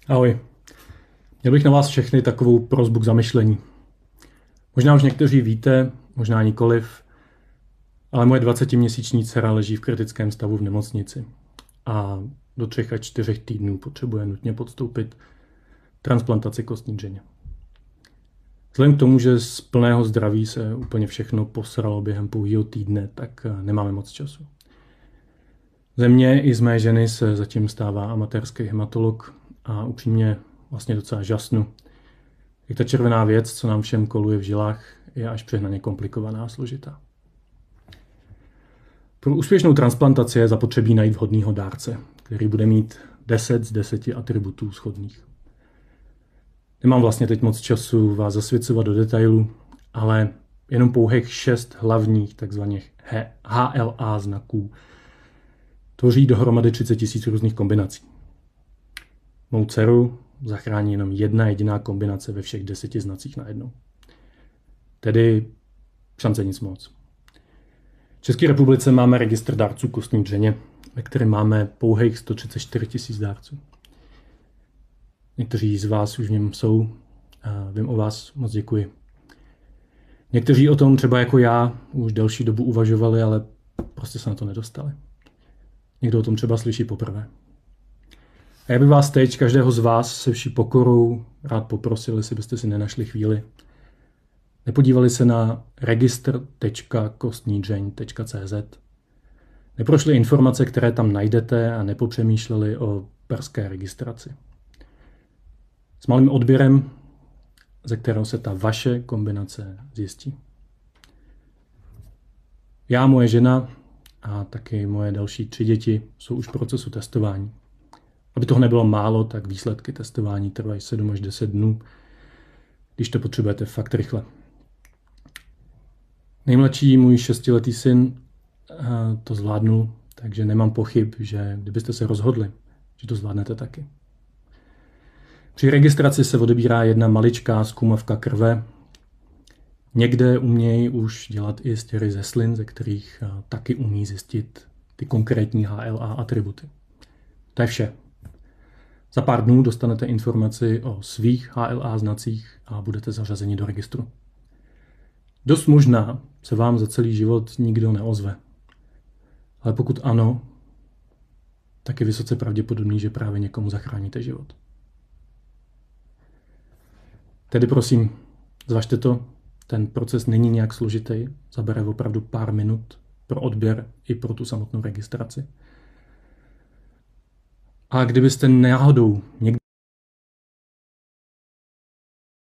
Ahoj. Měl bych na vás všechny takovou prosbu k zamyšlení. Možná už někteří víte, možná nikoliv, ale moje 20měsíční dcera leží v kritickém stavu v nemocnici a do 3 až 4 týdnů potřebuje nutně podstoupit transplantaci kostní dřeně. Vzhledem k tomu, že z plného zdraví se úplně všechno posralo během pouhého týdne, tak nemáme moc času. Ze mě i z mé ženy se zatím stává amatérský hematolog a upřímně vlastně docela žasnu. Jak ta červená věc, co nám všem koluje v žilách, je až přehnaně komplikovaná a složitá. Pro úspěšnou transplantaci je zapotřebí najít vhodného dárce, který bude mít 10 z 10 atributů shodných. Nemám vlastně teď moc času vás zasvěcovat do detailu, ale jenom pouhých 6 hlavních takzvaných HLA znaků tvoří dohromady 30 000 různých kombinací. Mou dceru zachrání jenom jedna jediná kombinace ve všech 10 znacích najednou. Tedy šance nic moc. V České republice máme registr dárců kostní dřeně, ve kterém máme pouhých 134 000 dárců. Někteří z vás už v něm jsou a vím o vás, moc děkuji. Někteří o tom třeba jako já už delší dobu uvažovali, ale prostě se na to nedostali. Někdo o tom třeba slyší poprvé. A já bych vás teď, každého z vás, se vší pokorou rád poprosil, jestli byste si nenašli chvíli. Nepodívali se na registr.kostnidřeň.cz. Neprošli informace, které tam najdete a nepopřemýšleli o brzké registraci. S malým odběrem, ze kterého se ta vaše kombinace zjistí. Já, moje žena a taky moje další 3 děti jsou už v procesu testování. Aby toho nebylo málo, tak výsledky testování trvají 7 až 10 dnů, když to potřebujete fakt rychle. Nejmladší, můj 6letý syn, to zvládnul, takže nemám pochyb, že kdybyste se rozhodli, že to zvládnete taky. Při registraci se odebírá jedna maličká zkumavka krve. Někde umějí už dělat i stěry ze slin, ze kterých taky umí zjistit ty konkrétní HLA atributy. To je vše. Za pár dnů dostanete informaci o svých HLA znacích a budete zařazeni do registru. Dost možná se vám za celý život nikdo neozve. Ale pokud ano, tak je vysoce pravděpodobný, že právě někomu zachráníte život. Tedy prosím, zvažte to, ten proces není nějak složitý, zabere opravdu pár minut pro odběr i pro tu samotnou registraci. A kdybyste náhodou někdy